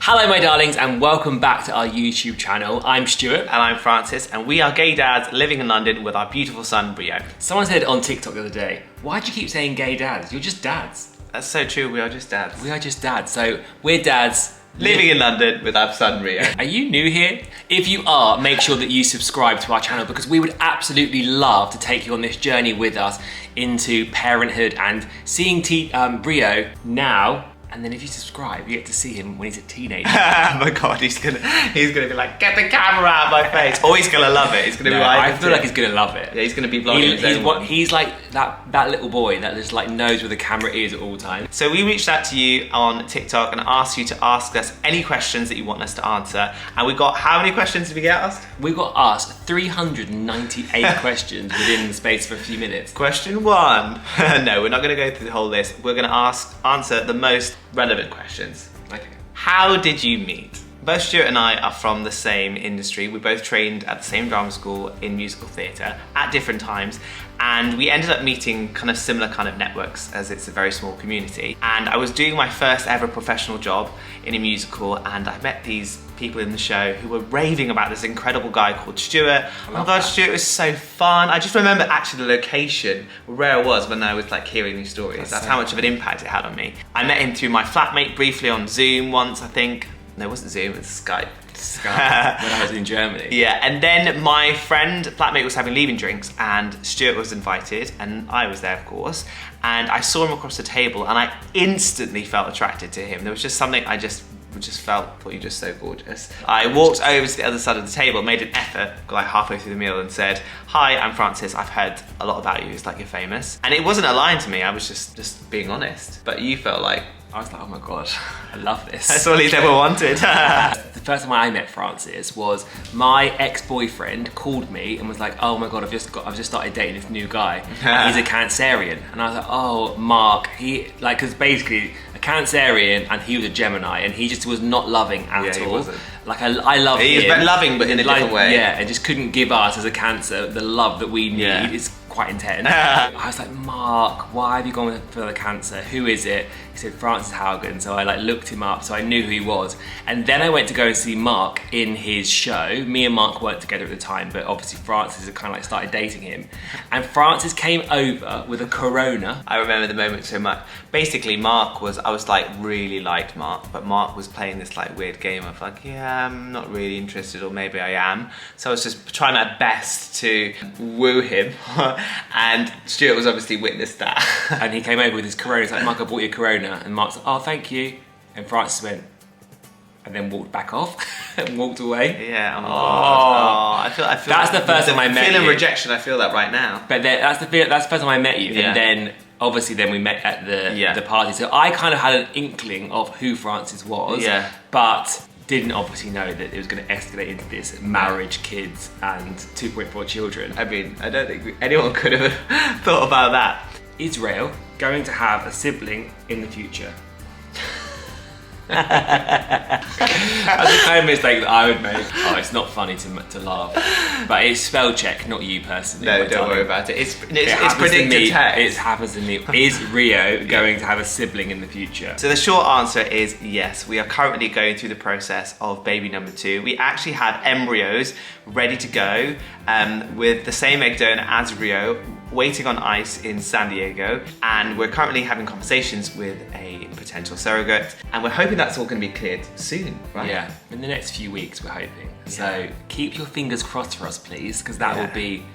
Hello my darlings and welcome back to our YouTube channel. I'm Stuart. And I'm Francis, and we are gay dads living in London with our beautiful son Rio. Someone said on TikTok the other day, why do you keep saying gay dads? You're just dads. That's so true, we are just dads. We are just dads, so we're dads. Living in London with our son Rio. Are you new here? If you are, make sure that you subscribe to our channel because we would absolutely love to take you on this journey with us into parenthood and seeing Rio now. And then if you subscribe, you get to see him when he's a teenager. Oh my god, he's gonna be like, get the camera out of my face. Or he's gonna love it. He's gonna be like, I feel like he's gonna love it. Yeah, he's gonna be vlogging. He's like that little boy that just like knows where the camera is at all times. So we reached out to you on TikTok and asked you to ask us any questions that you want us to answer. And we got, how many questions did we get asked? We got asked 398 questions within the space of a few minutes. Question one. No, we're not gonna go through the whole list. We're gonna answer the most relevant questions. Okay. How did you meet? Both Stuart and I are from the same industry. We both trained at the same drama school in musical theatre at different times, and we ended up meeting kind of similar kind of networks as it's a very small community. And I was doing my first ever professional job in a musical, and I met these people in the show who were raving about this incredible guy called Stuart. Oh my god, Stuart was so fun. I just remember actually the location where I was when I was like hearing these stories. That's how much of an impact it had on me. I met him through my flatmate briefly on Zoom once, I think. No, it wasn't Zoom, it was Skype. Skype, when I was in Germany. Yeah, and then my flatmate was having leaving drinks and Stuart was invited and I was there of course. And I saw him across the table and I instantly felt attracted to him. There was just something I just thought you're just so gorgeous. I walked over to the other side of the table, made an effort, got like halfway through the meal and said, hi, I'm Francis, I've heard a lot about you, it's like you're famous. And it wasn't a line to me, I was just being honest. But you felt like, I was like, oh my god, I love this. That's all he's ever wanted. The first time I met Francis was my ex-boyfriend called me and was like, oh my god, I've just started dating this new guy. And he's a Cancerian. And I was like, oh, Mark, because basically a Cancerian and he was a Gemini and he just was not loving at all. He wasn't. Like I love him. He was loving but in a different way. Yeah, and just couldn't give us as a Cancer the love that we need. Yeah. It's quite intense. I was like, Mark, why have you gone for the Cancer? Who is it? He said Francis Haugen. So I like looked him up, so I knew who he was. And then I went to go and see Mark in his show. Me and Mark weren't together at the time, but obviously Francis had kind of like started dating him. And Francis came over with a Corona. I remember the moment so much. Basically, I was like really liked Mark, but Mark was playing this like weird game of like, yeah, I'm not really interested, or maybe I am. So I was just trying my best to woo him. And Stuart was obviously witnessed that. And he came over with his Corona. He's like, Mark, I bought you a Corona. And Mark's like, oh, thank you. And Francis went, and then walked back off and walked away. Yeah, oh my god. Oh, I feel that's the first time I met you. Feeling rejection, I feel that right now. But that's the first time I met you. Yeah. And then, obviously, then we met at the party. So I kind of had an inkling of who Francis was. Yeah. But didn't obviously know that it was going to escalate into this marriage, kids, and 2.4 children. I mean, I don't think anyone could have thought about that. Is Rael going to have a sibling in the future? That's the kind of mistake that I would make. Oh, it's not funny to laugh, but it's spell check, not you personally. No, don't worry about it. It's predicted text. It happens to me. Is Rio going to have a sibling in the future? So the short answer is yes. We are currently going through the process of baby number 2. We actually have embryos ready to go with the same egg donor as Rio, waiting on ice in San Diego, and we're currently having conversations with a potential surrogate, and we're hoping that's all going to be cleared soon, right? Yeah, in the next few weeks we're hoping. So keep your fingers crossed for us, please, because that will be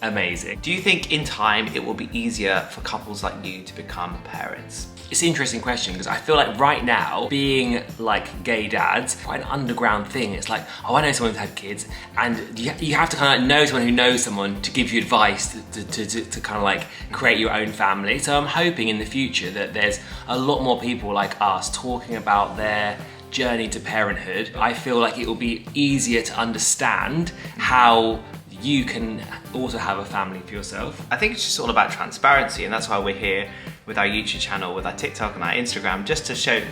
amazing. Do you think in time it will be easier for couples like you to become parents? It's an interesting question because I feel like right now, being like gay dads, quite an underground thing. It's like, oh, I know someone who's had kids, and you have to kind of know someone who knows someone to give you advice to kind of like create your own family. So I'm hoping in the future that there's a lot more people like us talking about their journey to parenthood. I feel like it will be easier to understand how you can also have a family for yourself. I think it's just all about transparency, and that's why we're here with our YouTube channel, with our TikTok and our Instagram, just to show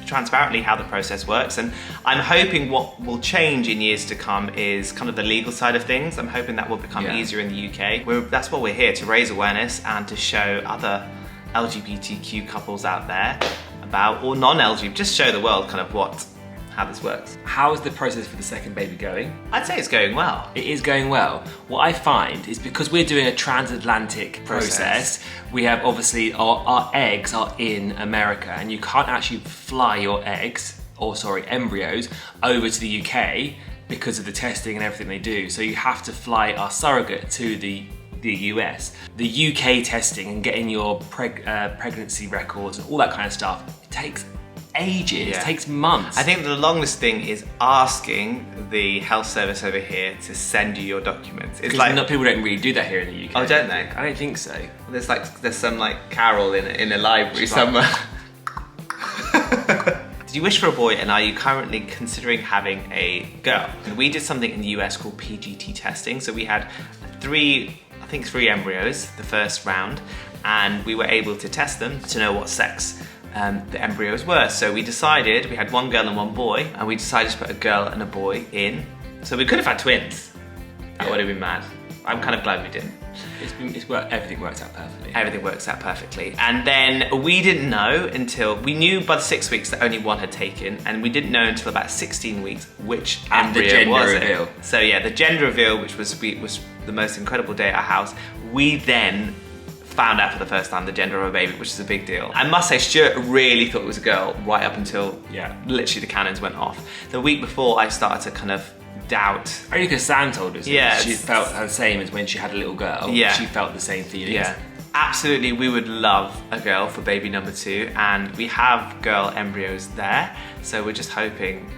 transparently how the process works. And I'm hoping what will change in years to come is kind of the legal side of things. I'm hoping that will become easier in the UK. That's what we're here, to raise awareness and to show other LGBTQ couples out there about, or non-LGBT, just show the world kind of what how this works. How is the process for the second baby going? I'd say it's going well. It is going well. What I find is because we're doing a transatlantic process, we have obviously our eggs are in America, and you can't actually fly your embryos over to the UK because of the testing and everything they do. So you have to fly our surrogate to the US. The UK testing and getting your pregnancy records and all that kind of stuff, it takes ages, it takes months. I think the longest thing is asking the health service over here to send you your documents. It's like people don't really do that here in the UK. Oh, don't they? I don't think so. There's some like carol in a library somewhere. Did you wish for a boy, and are you currently considering having a girl? And we did something in the US called PGT testing. So we had three embryos the first round, and we were able to test them to know what sex the embryos were. So we decided, we had one girl and one boy, and we decided to put a girl and a boy in. So we could have had twins. That would have been mad. I'm kind of glad we didn't. Everything works out perfectly. Everything works out perfectly. And then we didn't know until, we knew by the 6 weeks that only one had taken, and we didn't know until about 16 weeks which embryo was it. Reveal. So yeah, the gender reveal, which was the most incredible day at our house, we then found out for the first time the gender of a baby, which is a big deal. I must say, Stuart really thought it was a girl right up until literally the cannons went off. The week before, I started to kind of doubt. Only because Sam told us she felt the same as when she had a little girl. Yeah. She felt the same feelings. Yeah. Absolutely, we would love a girl for baby number 2, and we have girl embryos there, so we're just hoping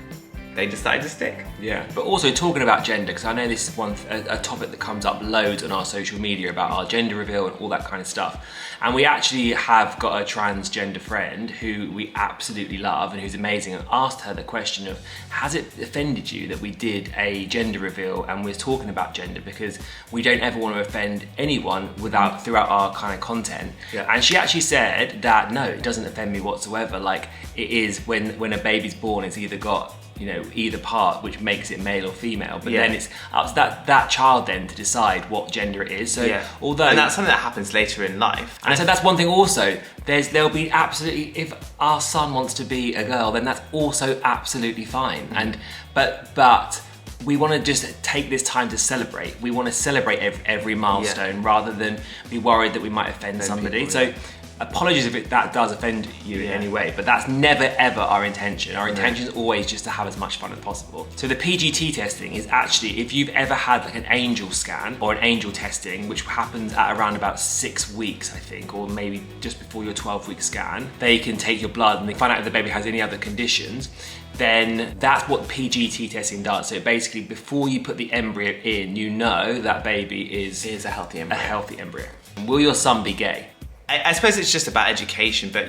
they decide to stick. Yeah, but also talking about gender, because I know this is a topic that comes up loads on our social media about our gender reveal and all that kind of stuff. And we actually have got a transgender friend who we absolutely love and who's amazing, and asked her the question of, has it offended you that we did a gender reveal and we're talking about gender, because we don't ever want to offend anyone throughout our kind of content. Yeah. And she actually said that no, it doesn't offend me whatsoever. Like, it is when a baby's born, it's either got either part, which makes it male or female, but then it's up to that child then to decide what gender it is. So and that's something that happens later in life. And so that's one thing also, there'll be absolutely, if our son wants to be a girl, then that's also absolutely fine. And but we want to just take this time to celebrate. We want to celebrate every milestone rather than be worried that we might offend somebody. So apologies if that does offend you in any way, but that's never ever our intention. Our intention is always just to have as much fun as possible. So the PGT testing is actually, if you've ever had like an angel scan or an angel testing, which happens at around about 6 weeks, I think, or maybe just before your 12-week scan, they can take your blood and they find out if the baby has any other conditions. Then that's what PGT testing does. So basically, before you put the embryo in, you know that baby is a healthy embryo. Will your son be gay? I suppose it's just about education, but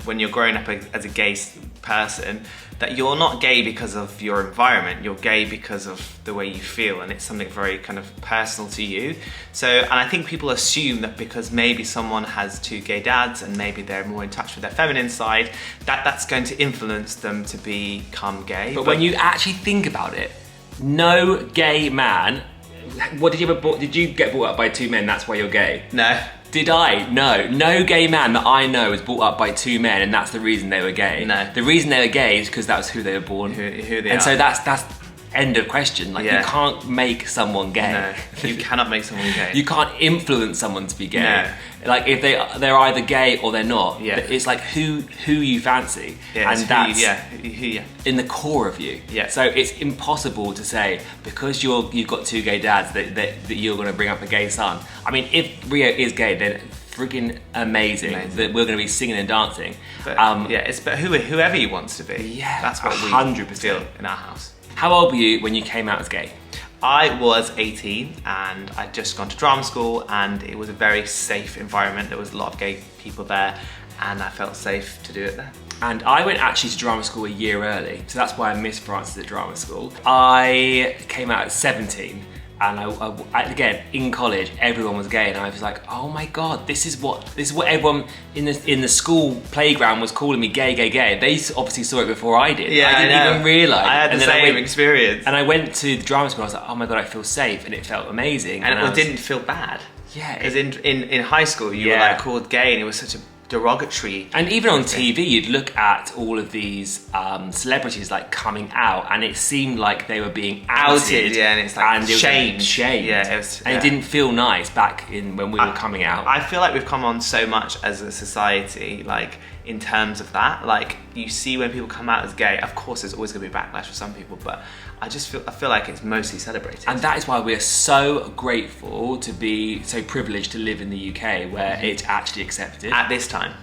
when you're growing up as a gay person, that you're not gay because of your environment, you're gay because of the way you feel, and it's something very kind of personal to you. So, and I think people assume that because maybe someone has 2 gay dads and maybe they're more in touch with their feminine side, that's going to influence them to become gay. But when you actually think about it, no gay man, did you get brought up by 2 men, that's why you're gay? No. Did I? No. No gay man that I know was brought up by 2 men and that's the reason they were gay. No. The reason they were gay is because that was who they were born. Who they are. And so that's end of question. Like, you can't make someone gay. No, you cannot make someone gay. You can't influence someone to be gay. No. Like, if they're either gay or they're not. Yeah. It's like who you fancy. Yeah, and that's who in the core of you. Yeah. So it's impossible to say, because you've got 2 gay dads, that you're going to bring up a gay son. I mean, if Rio is gay, then freaking amazing that we're going to be singing and dancing. But, it's whoever he wants to be. Yeah, that's what 100% we feel in our house. How old were you when you came out as gay? I was 18 and I'd just gone to drama school, and it was a very safe environment. There was a lot of gay people there and I felt safe to do it there. And I went actually to drama school a year early, so that's why I missed Francis at drama school. I came out at 17, and I again, in college, everyone was gay, and I was like, oh my god, this is what everyone in the school playground was calling me, gay. They obviously saw it before I did. Yeah, I didn't even realise. I had the same experience. And I went to the drama school, and I was like, oh my god, I feel safe, and it felt amazing. And it didn't feel bad. Yeah. Because in high school, you were like called gay, and it was such a derogatory. And even on TV, you'd look at all of these celebrities like coming out, and it seemed like they were being outed. Yeah, and it's like and it was shamed. Yeah, it was, and it didn't feel nice back when we were coming out. I feel like we've come on so much as a society, like in terms of that. Like you see when people come out as gay, of course there's always going to be backlash for some people, but I feel like it's mostly celebrated. And that is why we're so grateful to be so privileged to live in the UK where it's actually accepted. At this time.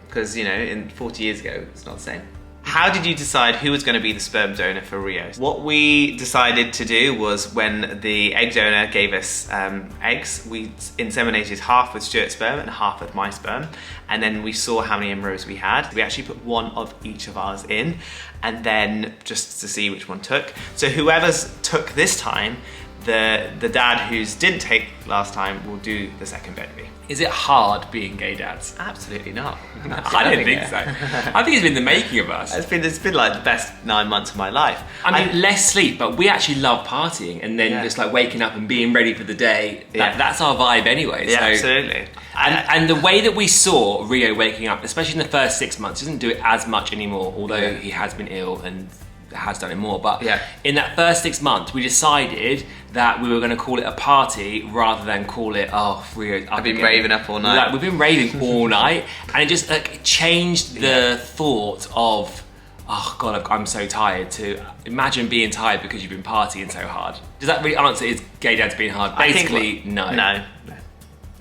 Because, in 40 years ago, it's not the same. How did you decide who was going to be the sperm donor for Rio? What we decided to do was when the egg donor gave us eggs, we inseminated half with Stuart's sperm and half with my sperm. And then we saw how many embryos we had. We actually put one of each of ours in, and then just to see which one took. So whoever's took this time, the dad who's didn't take last time will do the second baby. Is it hard being gay dads? Absolutely not. I don't think so. I think it's been the making of us. It's been like the best 9 months of my life. I mean, less sleep, but we actually love partying and then just like waking up and being ready for the day. That's our vibe anyway. Yeah, so. Absolutely. And the way that we saw Rio waking up, especially in the first 6 months, doesn't do it as much anymore, although he has been ill and has done it more. But in that first 6 months, we decided that we were going to call it a party rather than call it, Rio. I've been raving up all night. Like, we've been raving all night, and it just changed the thought of, oh God, I'm so tired, to imagine being tired because you've been partying so hard. Does that really answer, is gay dads being hard? Basically, no. No.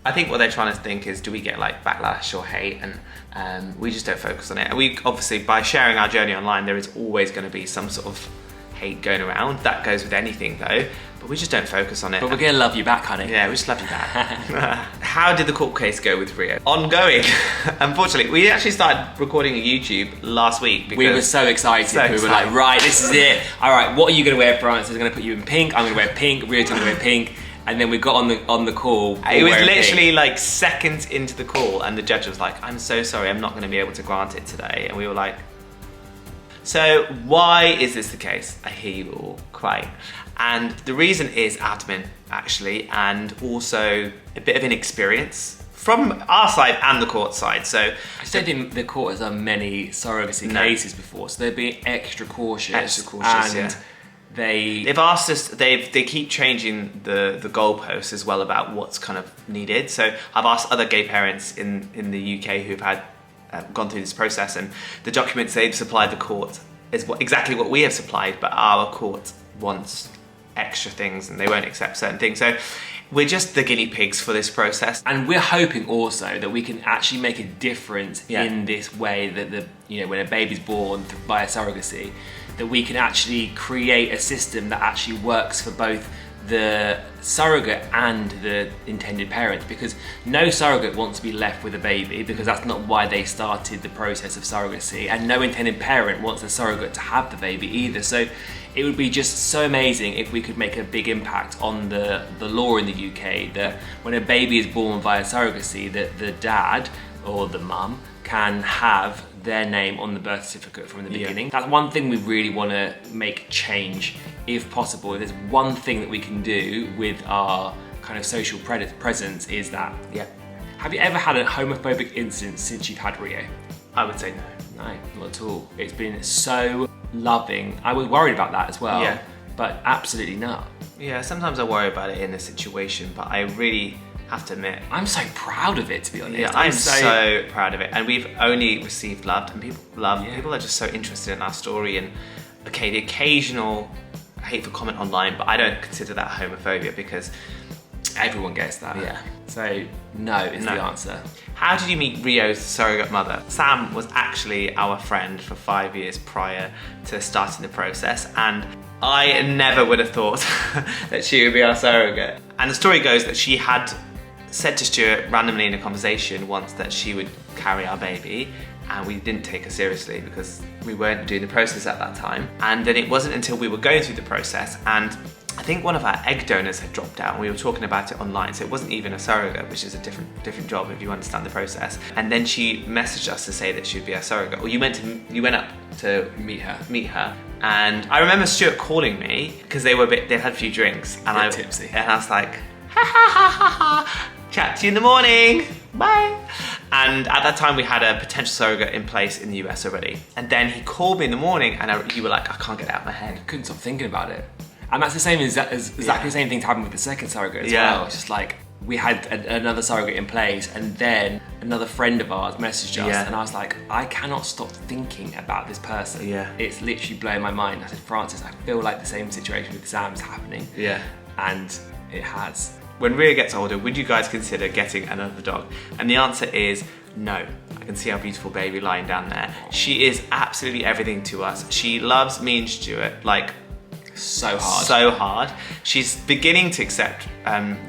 I think what they're trying to think is, do we get like backlash or hate? And we just don't focus on it. And we obviously, by sharing our journey online, there is always going to be some sort of hate going around. That goes with anything though, but we just don't focus on it. But we're going to love you back, honey. Yeah, we just love you back. How did the court case go with Rio? Ongoing. Unfortunately, we actually started recording a YouTube last week. Because we were so excited. We were like, right, this is it. All right, what are you going to wear, Francis? I'm going to put you in pink. I'm going to wear pink. Rio's going to wear pink. And then we got on the call. It was literally like seconds into the call, and the judge was like, I'm so sorry, I'm not going to be able to grant it today. And we were like, so why is this the case? I hear you all crying. And the reason is admin, actually, and also a bit of inexperience from our side and the court side. So I just don't think the court has done many surrogacy cases before, so they're being extra cautious. And they've asked us. They keep changing the goalposts as well about what's kind of needed. So I've asked other gay parents in the UK who've had gone through this process, and the documents they've supplied the court is exactly what we have supplied, but our court wants extra things and they won't accept certain things. So we're just the guinea pigs for this process, and we're hoping also that we can actually make a difference in this way, that when a baby's born via surrogacy, that we can actually create a system that actually works for both the surrogate and the intended parent, because no surrogate wants to be left with a baby, because that's not why they started the process of surrogacy, and no intended parent wants the surrogate to have the baby either. So it would be just so amazing if we could make a big impact on the law in the UK, that when a baby is born via surrogacy, that the dad or the mum can have their name on the birth certificate from the beginning. That's one thing we really want to make change, if possible. If there's one thing that we can do with our kind of social presence, is that. Have you ever had a homophobic incident since you've had Rio? I would say no. No, not at all. It's been so loving. I was worried about that as well, but absolutely not. Yeah, sometimes I worry about it in a situation, but I really have to admit, I'm so proud of it, to be honest. Yeah, I'm so proud of it, and we've only received love, and people are just so interested in our story. And okay, the occasional hateful comment online, but I don't consider that homophobia, because everyone gets that. So no is the answer. How did you meet Rio's surrogate mother? Sam was actually our friend for 5 years prior to starting the process, and I never would have thought that she would be our surrogate. And the story goes that she had said to Stuart randomly in a conversation once that she would carry our baby, and we didn't take her seriously because we weren't doing the process at that time. And then it wasn't until we were going through the process, and I think one of our egg donors had dropped out, and we were talking about it online, so it wasn't even a surrogate, which is a different job if you understand the process. And then she messaged us to say that she would be our surrogate. Or you went up to meet her. And I remember Stuart calling me because they'd had a few drinks, and I was tipsy, and I was like, ha ha ha ha ha, chat to you in the morning, bye. And at that time we had a potential surrogate in place in the US already. And then he called me in the morning and you were like, I can't get it out of my head. I couldn't stop thinking about it. And that's the same as exactly the same thing happened with the second surrogate as well. It's just like, we had another surrogate in place, and then another friend of ours messaged us, and I was like, I cannot stop thinking about this person. It's literally blowing my mind. I said, Francis, I feel like the same situation with Sam's happening. And it has. When Ria gets older, would you guys consider getting another dog? And the answer is no. I can see our beautiful baby lying down there. She is absolutely everything to us. She loves me and Stuart, like, so hard. So hard. She's beginning to accept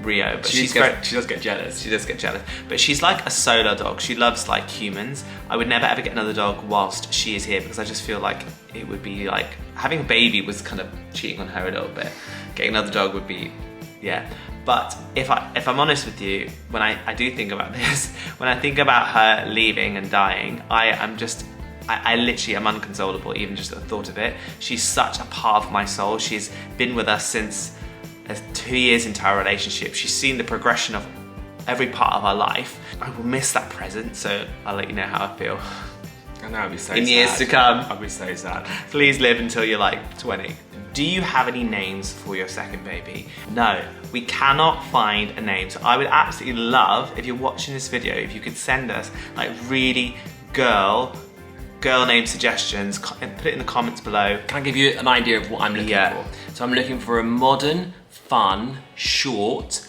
Rio, but she does get jealous. She does get jealous. But she's like a solo dog. She loves like humans. I would never ever get another dog whilst she is here, because I just feel like it would be like, having a baby was kind of cheating on her a little bit. Getting another dog would be, But if I'm honest with you, when I do think about this, when I think about her leaving and dying, I literally am unconsolable, even just at the thought of it. She's such a part of my soul. She's been with us since 2 years into our relationship. She's seen the progression of every part of our life. I will miss that present, so I'll let you know how I feel. I know, I'll be so sad. In years to come. I'll be so sad. Please live until you're like 20. Do you have any names for your second baby? No, we cannot find a name. So I would absolutely love, if you're watching this video, if you could send us like really girl name suggestions, put it in the comments below. Can I give you an idea of what I'm looking for? So I'm looking for a modern, fun, short,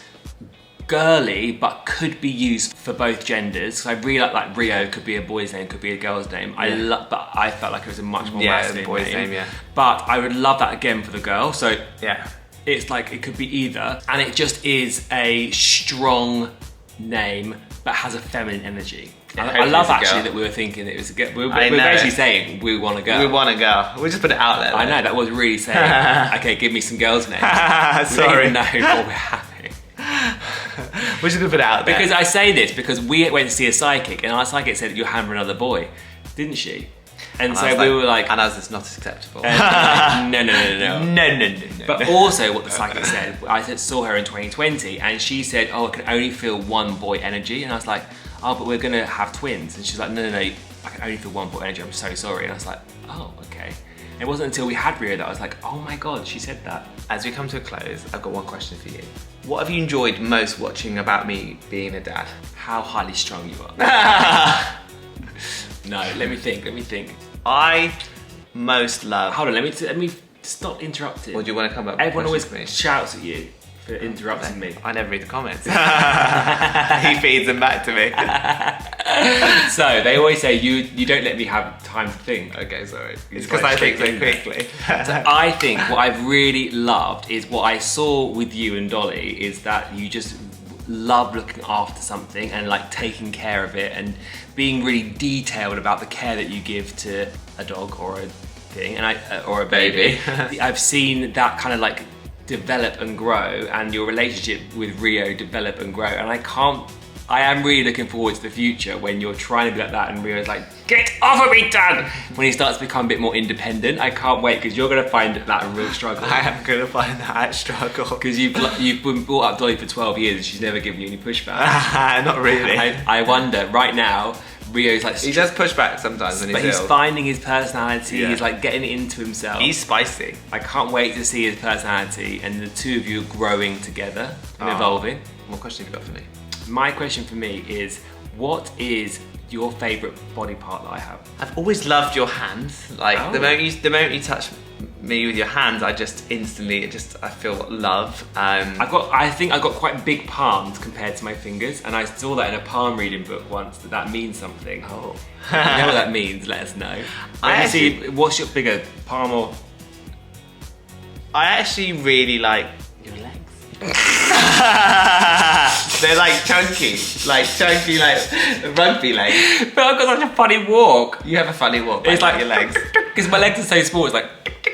girly, but could be used for both genders. So I really like Rio could be a boy's name, could be a girl's name. But I felt like it was a much more masculine boy's name. But I would love that again for the girl. So it's like, it could be either. And it just is a strong name, but has a feminine energy. I love actually that we were thinking it was a girl. We're basically saying we want a girl. We want a girl. We'll just put it out there. I know, that was really saying, okay, give me some girls' names. Sorry. We don't even know what we're having. We're just gonna put it out there. Because I say this because we went to see a psychic, and our psychic said you're having another boy, didn't she? And so we were like... And as it's not acceptable. No. But also what the psychic said, I saw her in 2020, and she said, I can only feel one boy energy. And I was like, but we're gonna have twins. And she's like, no, I can only feel one boy energy, I'm so sorry. And I was like, oh, okay. It wasn't until we had Rio that I was like, oh my God, she said that. As we come to a close, I've got one question for you. What have you enjoyed most watching about me being a dad? How highly strung you are. No, let me think. I most love... Hold on, let me stop interrupting. Or do you want to come up? Everyone always shouts at you for interrupting me. I never read the comments. He feeds them back to me. So they always say you don't let me have time to think. Okay, sorry. It's because I think so quickly. So I think what I've really loved is what I saw with you and Dolly is that you just love looking after something and like taking care of it and being really detailed about the care that you give to a dog or a thing or a baby. I've seen that kind of like develop and grow, and your relationship with Rio develop and grow, and I am really looking forward to the future when you're trying to be like that and Rio's like, get off of me, Dad! When he starts to become a bit more independent. I can't wait, because you're going to find that a real struggle. I am going to find that a struggle. Because you've been brought up Dolly for 12 years and she's never given you any pushback. Not really. I wonder, right now, Rio's like... He does push back sometimes when he's ill. But he's finding his personality, he's like getting it into himself. He's spicy. I can't wait to see his personality and the two of you growing together and evolving. What question have you got for me? My question for me is, what is your favourite body part that I have? I've always loved your hands. Like the moment you touch me with your hands, I just instantly, I feel love. I think I've got quite big palms compared to my fingers, and I saw that in a palm reading book once, that means something. Oh. If you know what that means, let us know. What's your bigger, palm or? I actually really like your legs. They're like chunky, like rugby legs. But I've got such a funny walk. You have a funny walk. It's like your legs. Because my legs are so small, it's like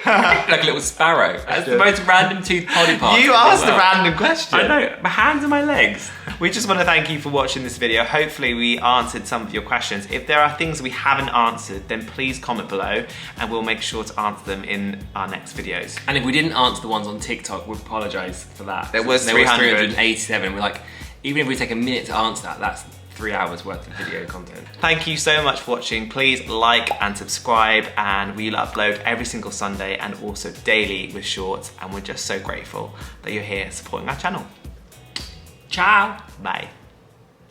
like a little sparrow. That's the most random tooth body part. You asked a random question. I know, my hands and my legs. We just want to thank you for watching this video. Hopefully we answered some of your questions. If there are things we haven't answered, then please comment below and we'll make sure to answer them in our next videos. And if we didn't answer the ones on TikTok, we apologise for that. There was 387. We're like, even if we take a minute to answer that, that's 3 hours worth of video content. Thank you so much for watching. Please like and subscribe, and we'll upload every single Sunday and also daily with shorts, and we're just so grateful that you're here supporting our channel. Ciao. Bye.